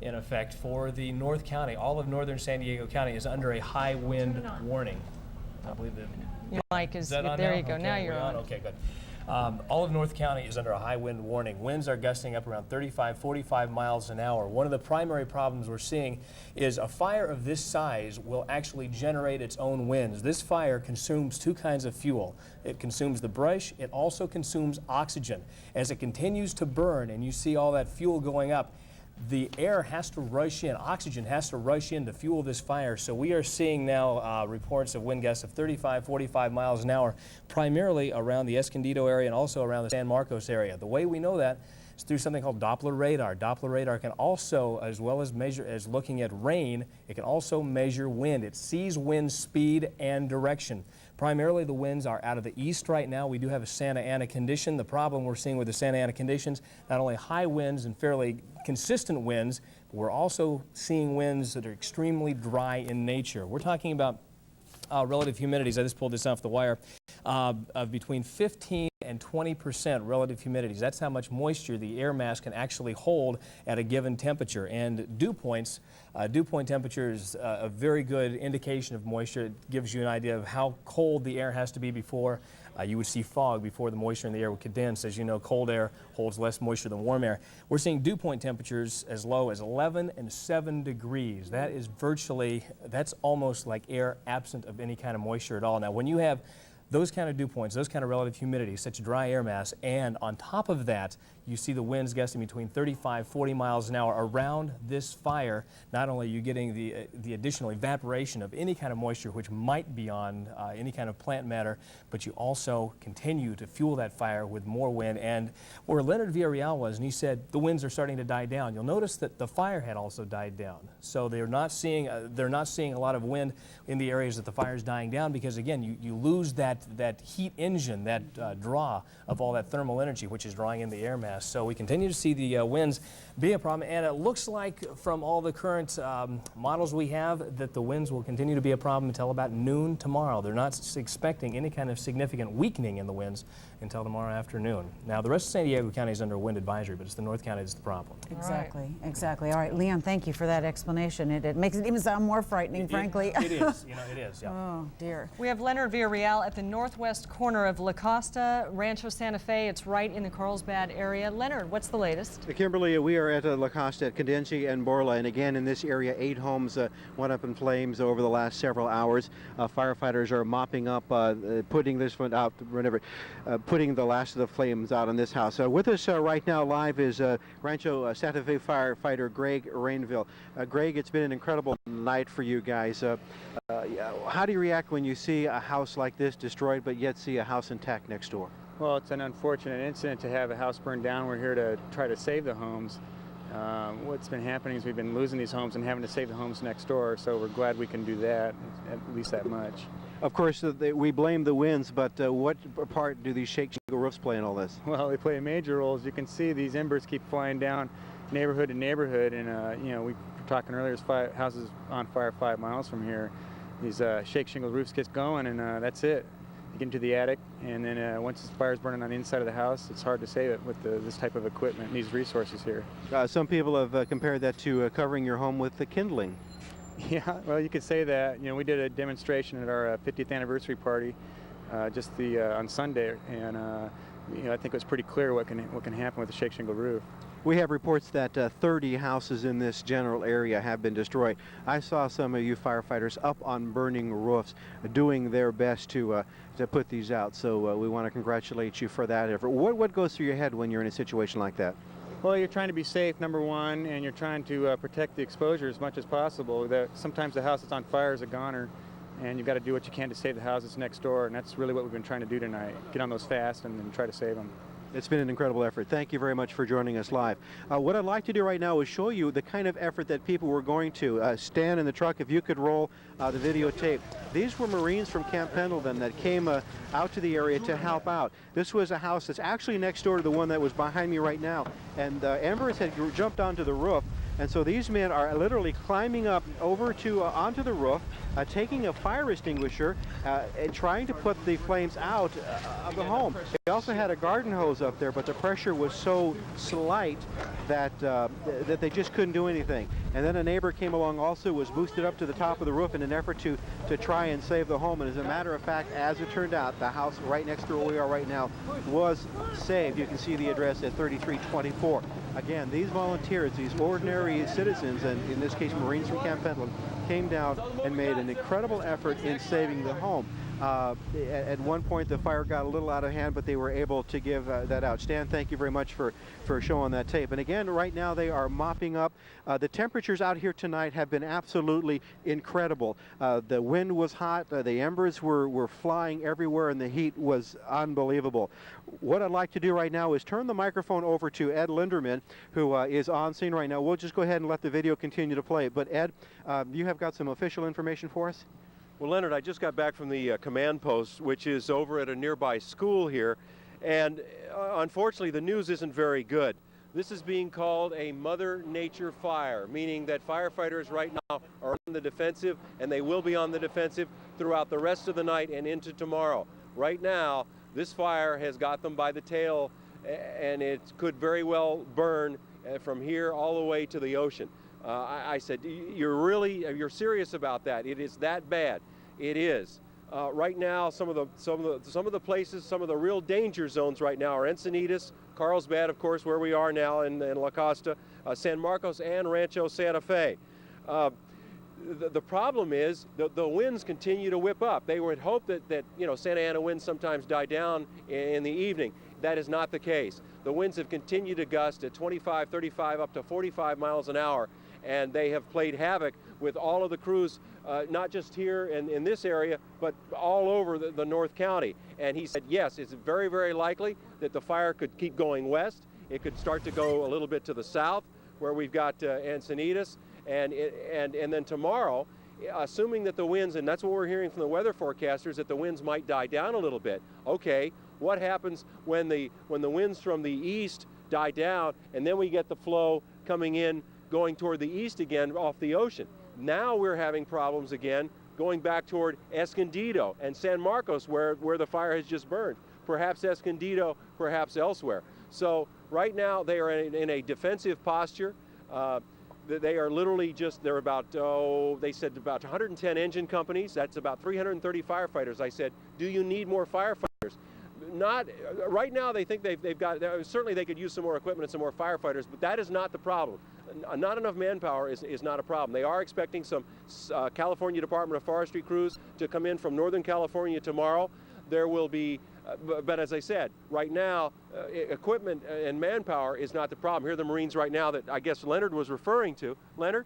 in effect for the North County. All of northern San Diego County is under a high wind warning. I believe that. Your mic is that on there. now? You go. Okay, Now you're on. Okay, good. All of North County is under a high wind warning. Winds are gusting up around 35, 45 miles an hour. One of the primary problems we're seeing is a fire of this size will actually generate its own winds. This fire consumes two kinds of fuel. It consumes the brush. It also consumes oxygen. As it continues to burn and you see all that fuel going up, the air has to rush in, oxygen has to rush in to fuel this fire. So we are seeing now reports of wind gusts of 35, 45 miles an hour, primarily around the Escondido area and also around the San Marcos area. The way we know that is through something called Doppler radar. Doppler radar can also, as well as looking at rain, it can also measure wind. It sees wind speed and direction. Primarily the winds are out of the east right now. We do have a Santa Ana condition. The problem we're seeing with the Santa Ana conditions, not only high winds and fairly consistent winds, but we're also seeing winds that are extremely dry in nature. We're talking about relative humidities. I just pulled this off the wire, of between 15 and 20% relative humidities. That's how much moisture the air mass can actually hold at a given temperature. And dew point temperature is a very good indication of moisture. It gives you an idea of how cold the air has to be before you would see fog, before the moisture in the air would condense. As you know, cold air holds less moisture than warm air. We're seeing dew point temperatures as low as 11 and 7 degrees. That is that's almost like air absent of any kind of moisture at all. Now, when you have those kind of dew points, those kind of relative humidity, such dry air mass, and on top of that, you see the winds gusting between 35, 40 miles an hour around this fire. Not only are you getting the additional evaporation of any kind of moisture which might be on any kind of plant matter, but you also continue to fuel that fire with more wind. And where Leonard Villarreal was, and he said the winds are starting to die down, you'll notice that the fire had also died down. So they're not seeing a lot of wind in the areas that the fire is dying down, because again, you lose that heat engine, that draw of all that thermal energy which is drawing in the air mass. So we continue to see the winds be a problem, and it looks like from all the current models we have that the winds will continue to be a problem until about noon tomorrow. They're not expecting any kind of significant weakening in the winds until tomorrow afternoon. Now, the rest of San Diego County is under a wind advisory, but it's the North County that's the problem. Exactly, exactly. All right, Leon, thank you for that explanation. It makes it even sound more frightening, frankly. It is, it is, yeah. Oh, dear. We have Leonard Villarreal at the northwest corner of La Costa, Rancho Santa Fe. It's right in the Carlsbad area. Leonard, what's the latest? Kimberly, we are at La Costa at Cadenci and Borla, and again in this area 8 homes went up in flames over the last several hours. Firefighters are mopping up, putting this one out, putting the last of the flames out on this house. With us right now live is Rancho Santa Fe firefighter Greg Rainville. Greg, it's been an incredible night for you guys. How do you react when you see a house like this destroyed but yet see a house intact next door? Well, it's an unfortunate incident to have a house burned down. We're here to try to save the homes. What's been happening is we've been losing these homes and having to save the homes next door, so we're glad we can do that, at least that much. Of course, we blame the winds, but what part do these shake shingle roofs play in all this? Well, they play a major role. As you can see, these embers keep flying down neighborhood to neighborhood, and we were talking earlier, there's houses on fire 5 miles from here. These shake shingle roofs get going, and that's it. You get into the attic, and then once the fire's burning on the inside of the house, it's hard to save it with this type of equipment and these resources here. Some people have compared that to covering your home with the kindling. Yeah, well, you could say that. We did a demonstration at our 50th anniversary party just on Sunday, and I think it was pretty clear what can happen with a shake shingle roof. We have reports that 30 houses in this general area have been destroyed. I saw some of you firefighters up on burning roofs doing their best to put these out, so we want to congratulate you for that effort. What goes through your head when you're in a situation like that? Well, you're trying to be safe, number one, and you're trying to protect the exposure as much as possible. Sometimes the house that's on fire is a goner, and you've got to do what you can to save the houses next door, and that's really what we've been trying to do tonight. Get on those fast and then try to save them. It's been an incredible effort. Thank you very much for joining us live. What I'd like to do right now is show you the kind of effort that people were going to. Stan in the truck, if you could roll the videotape. These were Marines from Camp Pendleton that came out to the area to help out. This was a house that's actually next door to the one that was behind me right now. And embers had jumped onto the roof. And so these men are literally climbing up over to onto the roof, taking a fire extinguisher and trying to put the flames out of the home. They also had a garden hose up there, but the pressure was so slight that that they just couldn't do anything. And then a neighbor came along also, was boosted up to the top of the roof in an effort to try and save the home. And as a matter of fact, as it turned out, the house right next to where we are right now was saved. You can see the address at 3324. Again, these volunteers, these ordinary citizens, and in this case Marines from Camp Pendleton, came down and made an incredible effort in saving the home. At one point the fire got a little out of hand, but they were able to give that out. Stan, thank you very much for showing that tape. And again, right now they are mopping up. The temperatures out here tonight have been absolutely incredible. The wind was hot, the embers were flying everywhere, and the heat was unbelievable. What I'd like to do right now is turn the microphone over to Ed Linderman, who is on scene right now. We'll just go ahead and let the video continue to play. But Ed, you have got some official information for us? Well, Leonard, I just got back from the command post, which is over at a nearby school here, and unfortunately the news isn't very good. This is being called a Mother Nature fire, meaning that firefighters right now are on the defensive, and they will be on the defensive throughout the rest of the night and into tomorrow. Right now, this fire has got them by the tail, and it could very well burn from here all the way to the ocean. I said, you're serious about that? It is that bad. It is. Right now, some of the places, some of the real danger zones right now are Encinitas, Carlsbad, of course, where we are now in La Costa, San Marcos, and Rancho Santa Fe. The problem is the winds continue to whip up. They would hope that Santa Ana winds sometimes die down in the evening. That is not the case. The winds have continued to gust at 25, 35, up to 45 miles an hour, and they have played havoc with all of the crews, not just here in this area, but all over the North County. And he said, yes, it's very, very likely that the fire could keep going west. It could start to go a little bit to the south, where we've got Encinitas, and then tomorrow, assuming that the winds, and that's what we're hearing from the weather forecasters, that the winds might die down a little bit. Okay, what happens when the winds from the east die down, and then we get the flow coming in, going toward the east again off the ocean? Now we're having problems again going back toward Escondido and San Marcos, where the fire has just burned. Perhaps Escondido, perhaps elsewhere. So right now they are in a defensive posture. They are literally they're about, they said about 110 engine companies. That's about 330 firefighters. I said, do you need more firefighters? Not right now. They think they've got, certainly they could use some more equipment and some more firefighters, but that is not the problem. Not enough manpower is not a problem. They are expecting some California Department of Forestry crews to come in from Northern California tomorrow. There will be, but as I said, right now, equipment and manpower is not the problem. Here are the Marines right now that I guess Leonard was referring to. Leonard?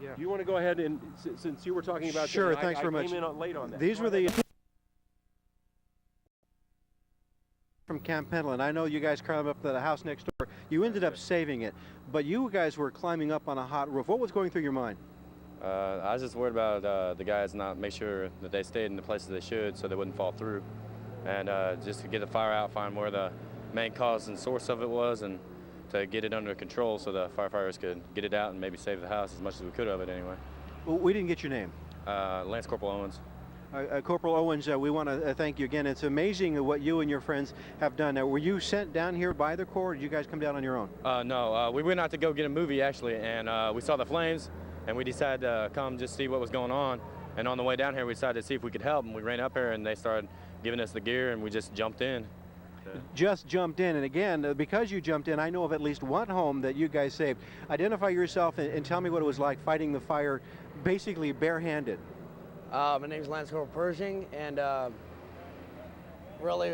Yeah. Do you want to go ahead and, since you were talking about Sure, that, thanks very much. I came in late on that. These were the from Camp Pendleton. I know you guys climbed up to the house next door. You ended up saving it, but you guys were climbing up on a hot roof. What was going through your mind? I was just worried about the guys not make sure that they stayed in the places they should so they wouldn't fall through. And just to get the fire out, find where the main cause and source of it was, and to get it under control so the firefighters could get it out and maybe save the house as much as we could of it anyway. Well, we didn't get your name. Lance Corporal Owens. Corporal Owens, we want to thank you again. It's amazing what you and your friends have done. Now, were you sent down here by the Corps, or did you guys come down on your own? No, we went out to go get a movie actually, and we saw the flames, and we decided to come just see what was going on. And on the way down here, we decided to see if we could help, and we ran up here, and they started giving us the gear, and we just jumped in. Just jumped in, and again, because you jumped in, I know of at least one home that you guys saved. Identify yourself and tell me what it was like fighting the fire, basically barehanded. My name is Lance Corporal Pershing, and really,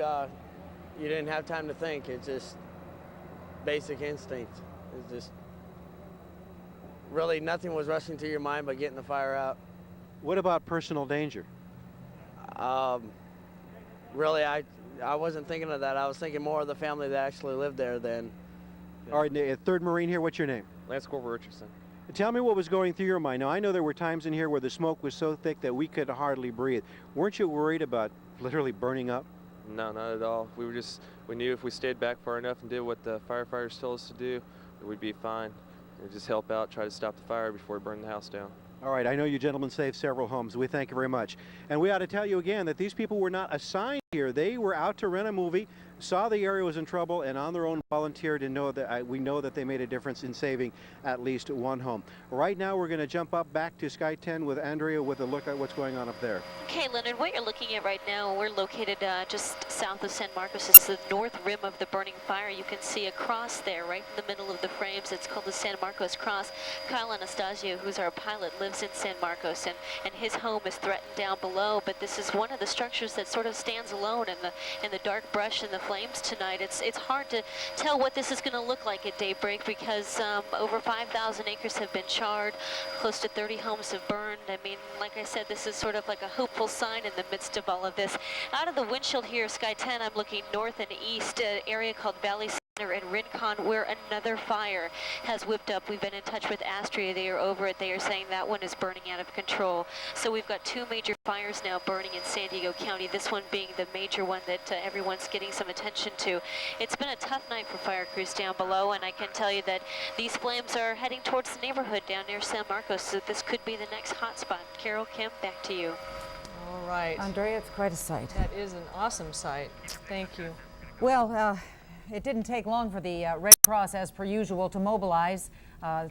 you didn't have time to think. It's just basic instinct. It's just really nothing was rushing through your mind but getting the fire out. What about personal danger? Really, I wasn't thinking of that. I was thinking more of the family that actually lived there than. All right, 3rd Marine here, what's your name? Lance Corporal Richardson. Tell me what was going through your mind. Now, I know there were times in here where the smoke was so thick that we could hardly breathe. Weren't you worried about literally burning up? No, not at all. We knew if we stayed back far enough and did what the firefighters told us to do, we'd be fine. We'd just help out, try to stop the fire before it burned the house down. All right, I know you gentlemen saved several homes. We thank you very much. And we ought to tell you again that these people were not assigned here. They were out to rent a movie, saw the area was in trouble, and on their own volunteered, and we know that they made a difference in saving at least one home. Right now, we're going to jump up back to Sky 10 with Andrea with a look at what's going on up there. Okay, Leonard, what you're looking at right now, we're located just south of San Marcos. It's the north rim of the burning fire. You can see a cross there right in the middle of the frames. It's called the San Marcos Cross. Kyle Anastasio, who's our pilot, lives in San Marcos, and his home is threatened down below, but this is one of the structures that sort of stands alone in the dark brush and the flames tonight. It's hard to tell what this is going to look like at daybreak because over 5,000 acres have been charred, close to 30 homes have burned. I mean, like I said, this is sort of like a hopeful sign in the midst of all of this. Out of the windshield here, Sky 10, I'm looking north and east, an area called Valley Center and Rincon, where another fire has whipped up. We've been in touch with Astria. They are over it. They are saying that one is burning out of control. So we've got two major fires now burning in San Diego County, this one being the major one that everyone's getting some attention to. It's been a tough night for fire crews down below, and I can tell you that these flames are heading towards the neighborhood down near San Marcos, so this could be the next hot spot. Carol, Kim, back to you. All right. Andrea, it's quite a sight. That is an awesome sight. Thank you. Well, it didn't take long for the Red Cross, as per usual, to mobilize.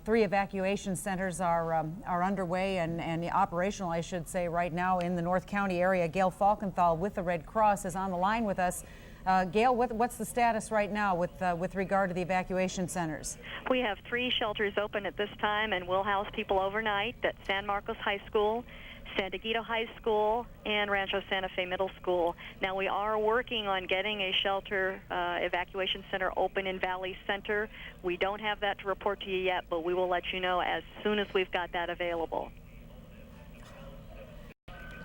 3 evacuation centers are underway and operational, I should say, right now in the North County area. Gail Falkenthal with the Red Cross is on the line with us. Gail, what's the status right now with regard to the evacuation centers? We have 3 shelters open at this time, and we'll house people overnight at San Marcos High School, San Diego High School, and Rancho Santa Fe Middle School. Now, we are working on getting a shelter evacuation center open in Valley Center. We don't have that to report to you yet, but we will let you know as soon as we've got that available.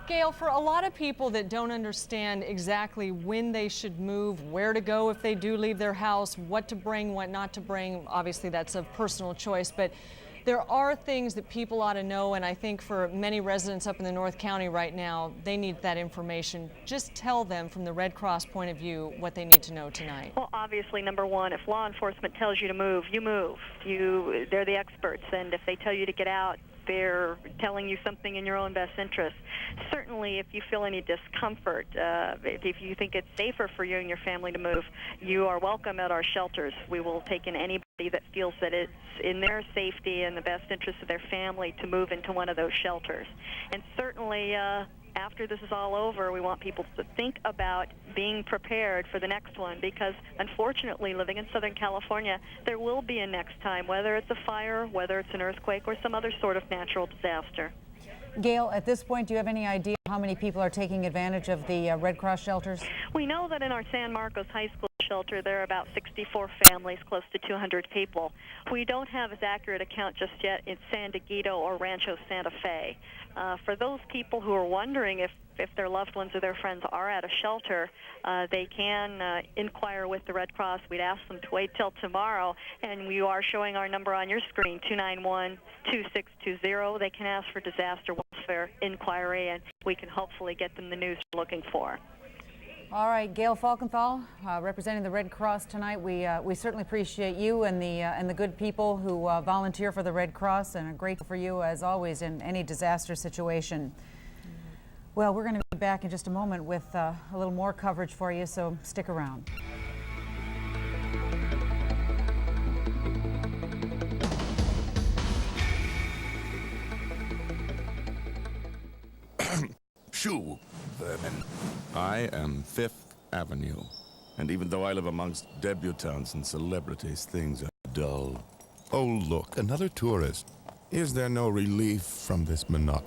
Gail, for a lot of people that don't understand exactly when they should move, where to go if they do leave their house, what to bring, what not to bring, obviously that's a personal choice, but there are things that people ought to know, and I think for many residents up in the North County right now, they need that information. Just tell them from the Red Cross point of view what they need to know tonight. Well, obviously, number one, if law enforcement tells you to move, you move. They're the experts, and if they tell you to get out, they're telling you something in your own best interest. Certainly, if you feel any discomfort, if you think it's safer for you and your family to move, you are welcome at our shelters. We will take in anybody that feels that it's in their safety and the best interest of their family to move into one of those shelters. And certainly, after this is all over, we want people to think about being prepared for the next one, because unfortunately, living in Southern California, there will be a next time, whether it's a fire, whether it's an earthquake, or some other sort of natural disaster. Gail, at this point, do you have any idea how many people are taking advantage of the Red Cross shelters? We know that in our San Marcos High School shelter, there are about 64 families, close to 200 people. We don't have as accurate a count just yet in San Diego or Rancho Santa Fe. For those people who are wondering if their loved ones or their friends are at a shelter, they can inquire with the Red Cross. We'd ask them to wait till tomorrow, and we are showing our number on your screen, 291-2620. They can ask for disaster welfare inquiry, and we can hopefully get them the news they're looking for. All right, Gail Falkenthal, representing the Red Cross tonight. We certainly appreciate you and the good people who volunteer for the Red Cross, and are grateful for you as always in any disaster situation. Well, we're going to be back in just a moment with a little more coverage for you, so stick around. Shoo, vermin. I am Fifth Avenue. And even though I live amongst debutantes and celebrities, things are dull. Oh, look, another tourist. Is there no relief from this monotony?